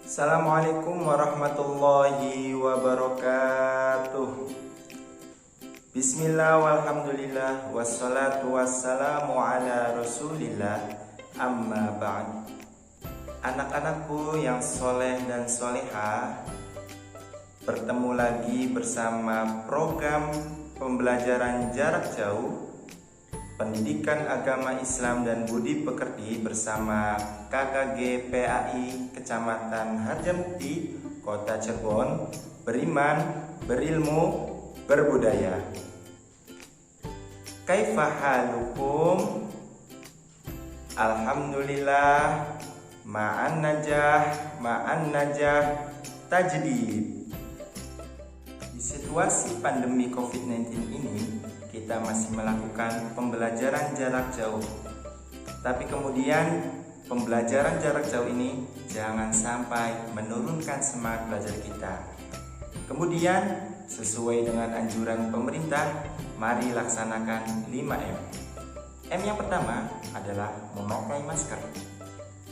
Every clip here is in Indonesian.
Assalamualaikum warahmatullahi wabarakatuh. Bismillah walhamdulillah wassalatu wassalamu ala rasulillah, amma ba'd. Anak-anakku yang soleh dan solehah, bertemu lagi bersama program pembelajaran jarak jauh Pendidikan Agama Islam dan Budi Pekerti bersama KKG PAI Kecamatan Harjamukti, Kota Cirebon. Beriman, berilmu, berbudaya. Kaifa halukum? Alhamdulillah, ma'an najah tajdid. Di situasi pandemi COVID-19 ini, kita masih melakukan pembelajaran jarak jauh. Tapi kemudian pembelajaran jarak jauh ini jangan sampai menurunkan semangat belajar kita. Kemudian sesuai dengan anjuran pemerintah, mari laksanakan 5M. M yang pertama adalah memakai masker.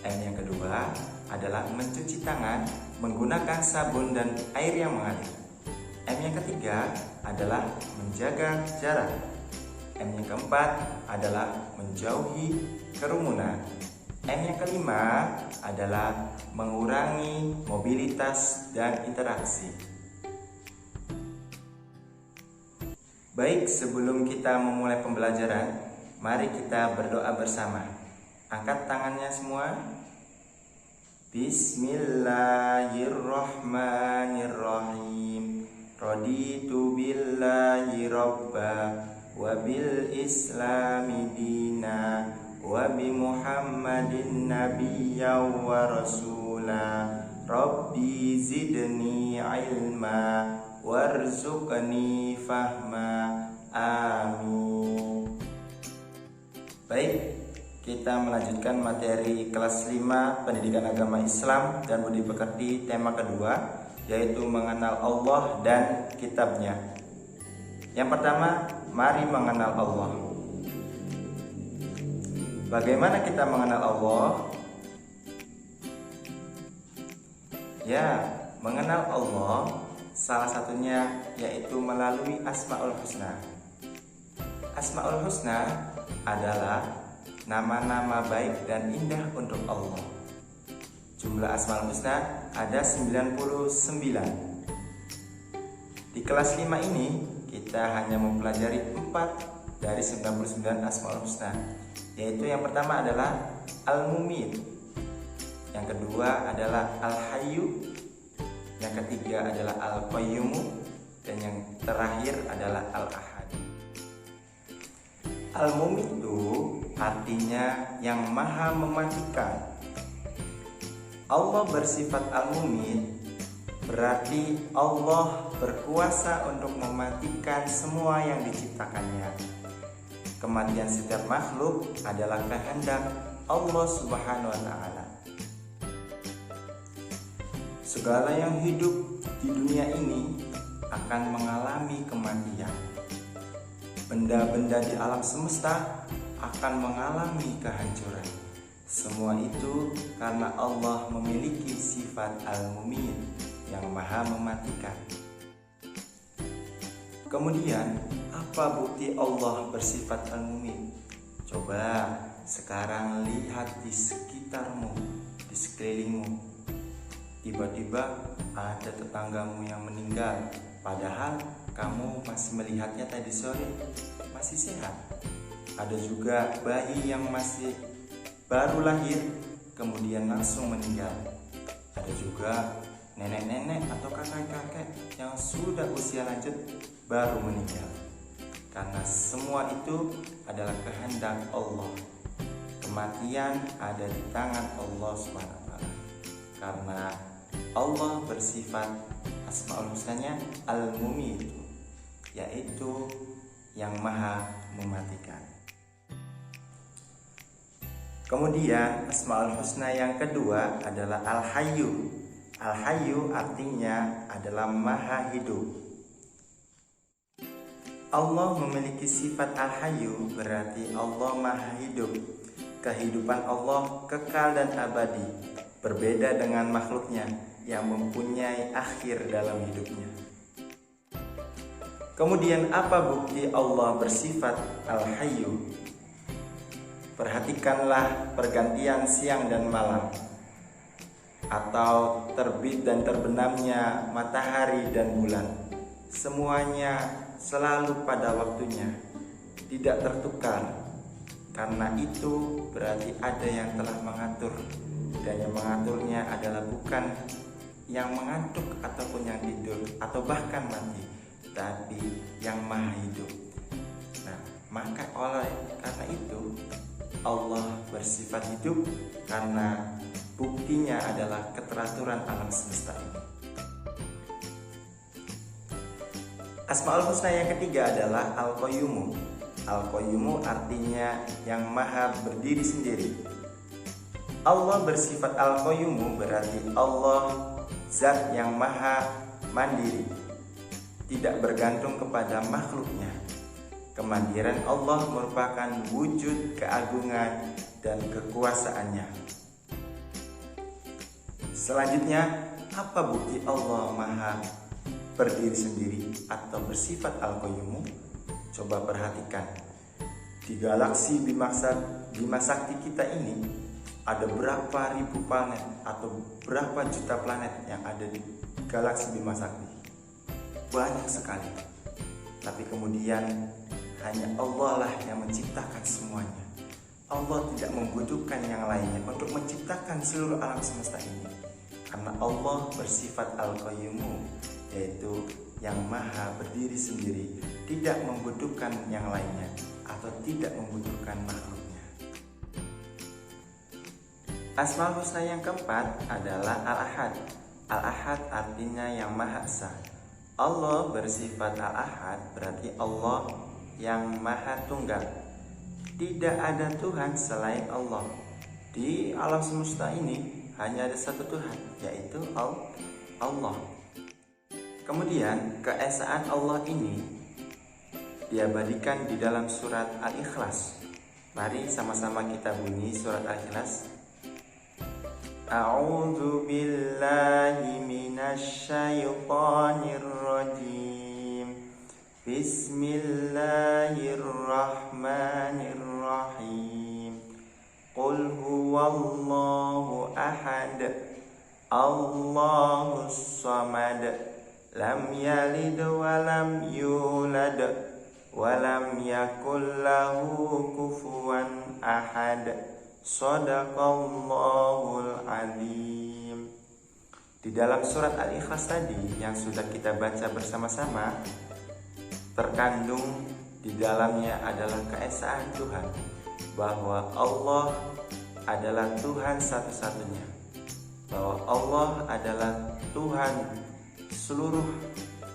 M yang kedua adalah mencuci tangan menggunakan sabun dan air yang mengalir. M yang ketiga adalah menjaga jarak. M yang keempat adalah menjauhi kerumunan. M yang kelima adalah mengurangi mobilitas dan interaksi. Baik, sebelum kita memulai pembelajaran, mari kita berdoa bersama. Angkat tangannya semua. Bismillahirrahmanirrahim. Raditu billahi robba wa bil islami dina wa bi muhammadin nabiyya wa rasula. Rabbi zidni ilma warzuqni fahma. Amin. Baik, kita melanjutkan materi kelas 5 Pendidikan Agama Islam dan Budi Pekerti, tema kedua, yaitu mengenal Allah dan kitabnya. Yang pertama, mari mengenal Allah. Bagaimana kita mengenal Allah? Ya, mengenal Allah salah satunya yaitu melalui Asmaul Husna. Asmaul Husna adalah nama-nama baik dan indah untuk Allah. Jumlah Asmaul Husna ada 99. Di kelas 5 ini kita hanya mempelajari 4 dari 99 Asmaul Husna, yaitu yang pertama adalah Al-Mumit, yang kedua adalah Al-Hayyu, yang ketiga adalah Al-Qayyum, dan yang terakhir adalah Al-Ahad. Al-Mumit itu artinya yang maha mematikan. Allah bersifat Al-Mumit, berarti Allah berkuasa untuk mematikan semua yang diciptakannya. Kematian setiap makhluk adalah kehendak Allah Subhanahu wa Ta'ala. Segala yang hidup di dunia ini akan mengalami kematian. Benda-benda di alam semesta akan mengalami kehancuran. Semua itu karena Allah memiliki sifat Al-Mumit yang maha mematikan. Kemudian, apa bukti Allah bersifat Al-Mumit? Coba sekarang lihat di sekitarmu, di sekelilingmu. Tiba-tiba ada tetanggamu yang meninggal, padahal kamu masih melihatnya tadi sore, masih sehat. Ada juga bayi yang masih baru lahir kemudian langsung meninggal. Ada juga nenek-nenek atau kakek-kakek yang sudah usia lanjut baru meninggal. Karena semua itu adalah kehendak Allah. Kematian ada di tangan Allah SWT. Karena Allah bersifat Asmaul Husnanya Al-Mumit, yaitu yang maha mematikan. Kemudian Asmaul Husna yang kedua adalah Al-Hayyu. Al-Hayyu artinya adalah maha hidup. Allah memiliki sifat Al-Hayyu, berarti Allah maha hidup. Kehidupan Allah kekal dan abadi. berbeda dengan makhluknya yang mempunyai akhir dalam hidupnya. Kemudian apa bukti Allah bersifat Al-Hayyu? Perhatikanlah pergantian siang dan malam, atau terbit dan terbenamnya matahari dan bulan. Semuanya selalu pada waktunya, tidak tertukar. Karena itu berarti ada yang telah mengatur, dan yang mengaturnya adalah bukan yang mengantuk ataupun yang tidur atau bahkan mati, tapi yang maha hidup. Nah, maka oleh karena itu Allah bersifat hidup, karena buktinya adalah keteraturan alam semesta ini. Asmaul Husna yang ketiga adalah Al-Qayyumu. Al-Qayyumu artinya yang maha berdiri sendiri. Allah bersifat Al-Qayyumu berarti Allah zat yang maha mandiri, tidak bergantung kepada makhluknya. Kemandirian Allah merupakan wujud keagungan dan kekuasaannya. Selanjutnya, apa bukti Allah maha berdiri sendiri atau bersifat Al-Qayyumu? Coba perhatikan. Di galaksi Bima Sakti kita ini ada berapa ribu planet atau berapa juta planet yang ada di galaksi Bima Sakti? Banyak sekali. Tapi kemudian hanya Allah lah yang menciptakan semuanya. Allah tidak membutuhkan yang lainnya untuk menciptakan seluruh alam semesta ini. Karena Allah bersifat Al-Qayyumu, yaitu yang maha berdiri sendiri, tidak membutuhkan yang lainnya atau tidak membutuhkan makhluknya. Asmaul Husna yang keempat adalah Al-Ahad. Al-Ahad artinya yang maha esa. Allah bersifat Al-Ahad berarti Allah yang maha tunggal. Tidak ada Tuhan selain Allah. Di alam semesta ini hanya ada satu Tuhan, yaitu Allah. Kemudian keesaan Allah ini diabadikan di dalam surat Al-Ikhlas. Mari sama-sama kita bunyi surat Al-Ikhlas. A'udzu billahi minasy syaithanir rajim. Bismillahirrahmanirrahim. Qul huwallahu ahad, Allahus samad, lam yalid wa lam yulad wa lam yakul lahu kufuwan ahad. Shadaqallahul azim. Di dalam surat Al-Ikhlas tadi yang sudah kita baca bersama-sama, terkandung di dalamnya adalah keesaan Tuhan, bahwa Allah adalah Tuhan satu-satunya, bahwa Allah adalah Tuhan seluruh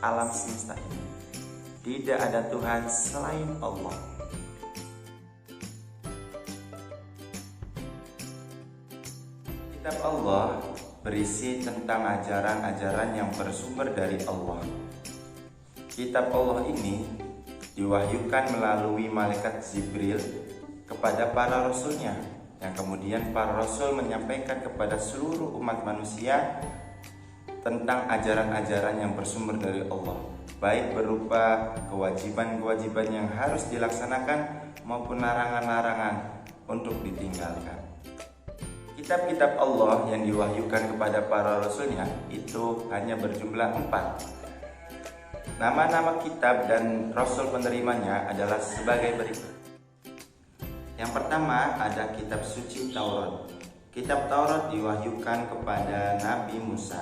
alam semesta ini. Tidak ada Tuhan selain Allah. Kitab Allah berisi tentang ajaran-ajaran yang bersumber dari Allah. Kitab Allah ini diwahyukan melalui malaikat Jibril kepada para rasulnya, yang kemudian para rasul menyampaikan kepada seluruh umat manusia tentang ajaran-ajaran yang bersumber dari Allah, baik berupa kewajiban-kewajiban yang harus dilaksanakan maupun larangan-larangan untuk ditinggalkan. Kitab-kitab Allah yang diwahyukan kepada para rasulnya itu hanya berjumlah 4. Nama-nama kitab dan rasul penerimanya adalah sebagai berikut. Yang pertama ada kitab suci Taurat. Kitab Taurat diwahyukan kepada Nabi Musa.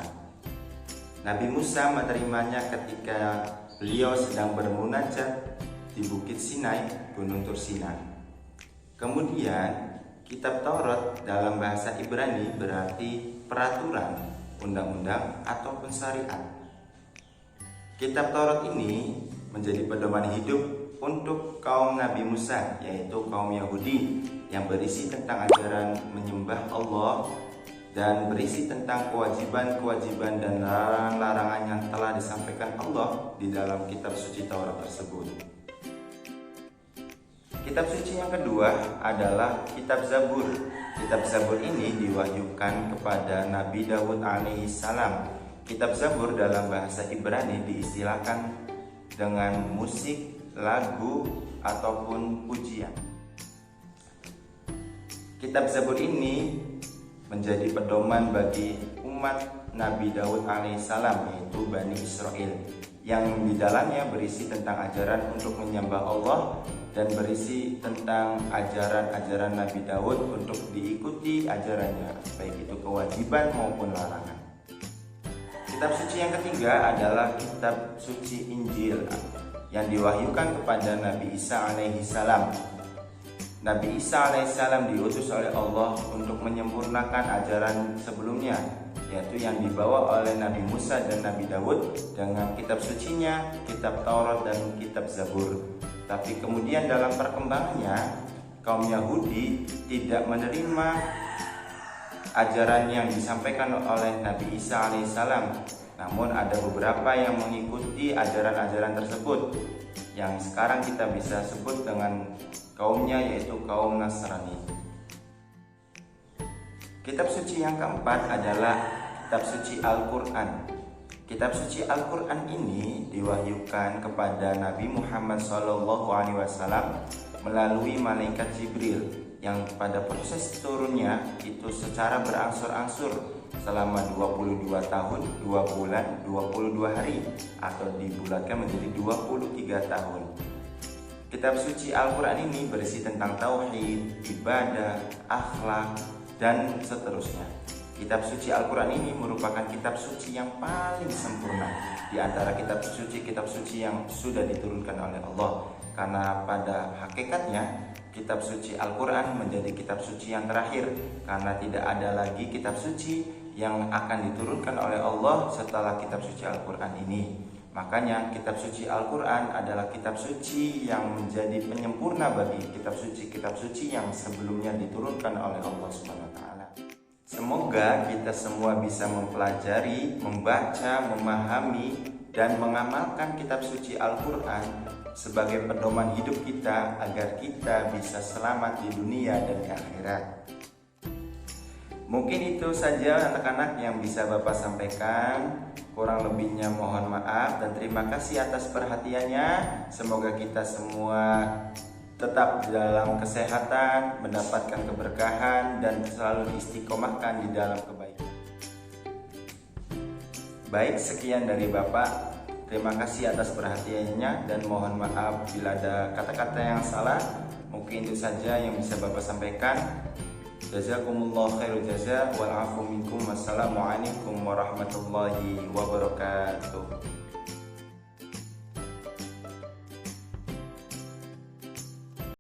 Nabi Musa menerimanya ketika beliau sedang bermunajat di Bukit Sinai, Gunung Tursina. Kemudian kitab Taurat dalam bahasa Ibrani berarti peraturan, undang-undang ataupun syariat. Kitab Taurat ini menjadi pedoman hidup untuk kaum Nabi Musa, yaitu kaum Yahudi, yang berisi tentang ajaran menyembah Allah dan berisi tentang kewajiban-kewajiban dan larangan-larangan yang telah disampaikan Allah di dalam kitab suci Taurat tersebut. Kitab suci yang kedua adalah Kitab Zabur. Kitab Zabur ini diwahyukan kepada Nabi Daud alaihissalam. Kitab Zabur dalam bahasa Ibrani diistilahkan dengan musik, lagu, ataupun pujian. Kitab Zabur ini menjadi pedoman bagi umat Nabi Daud alaihissalam, yaitu Bani Israel, yang di dalamnya berisi tentang ajaran untuk menyembah Allah dan berisi tentang ajaran-ajaran Nabi Daud untuk diikuti ajarannya, baik itu kewajiban maupun larangan. Kitab suci yang ketiga adalah Kitab suci Injil yang diwahyukan kepada Nabi Isa alaihissalam. Nabi Isa alaihissalam diutus oleh Allah untuk menyempurnakan ajaran sebelumnya, yaitu yang dibawa oleh Nabi Musa dan Nabi Daud dengan kitab sucinya, kitab Taurat dan kitab Zabur. Tapi kemudian dalam perkembangannya, kaum Yahudi tidak menerima ajaran yang disampaikan oleh Nabi Isa alaihissalam. Namun ada beberapa yang mengikuti ajaran-ajaran tersebut, yang sekarang kita bisa sebut dengan kaumnya, yaitu kaum Nasrani. Kitab suci yang keempat adalah Kitab suci Al-Quran. Kitab suci Al-Quran ini diwahyukan kepada Nabi Muhammad SAW melalui malaikat Jibril, yang pada proses turunnya itu secara berangsur-angsur selama 22 tahun, 2 bulan, 22 hari, atau dibulatkan menjadi 23 tahun. Kitab suci Al-Quran ini berisi tentang tauhid, ibadah, akhlak, dan seterusnya. Kitab suci Al-Quran ini merupakan kitab suci yang paling sempurna di antara kitab suci yang sudah diturunkan oleh Allah. Karena pada hakikatnya kitab suci Al-Quran menjadi kitab suci yang terakhir, karena tidak ada lagi kitab suci yang akan diturunkan oleh Allah setelah kitab suci Al-Quran ini. Makanya kitab suci Al-Quran adalah kitab suci yang menjadi penyempurna bagi kitab suci yang sebelumnya diturunkan oleh Allah SWT. Semoga kita semua bisa mempelajari, membaca, memahami, dan mengamalkan kitab suci Al-Quran sebagai pedoman hidup kita agar kita bisa selamat di dunia dan di akhirat. Mungkin itu saja anak-anak yang bisa Bapak sampaikan. Kurang lebihnya mohon maaf dan terima kasih atas perhatiannya. Semoga kita semua tetap dalam kesehatan, mendapatkan keberkahan, dan selalu diistiqomahkan di dalam kebaikan. Baik, sekian dari Bapak. Terima kasih atas perhatiannya dan mohon maaf bila ada kata-kata yang salah. Mungkin itu saja yang bisa Bapak sampaikan. Jazakumullah khairul jaza wal afu minkum. Wassalamualaikum warahmatullahi wabarakatuh.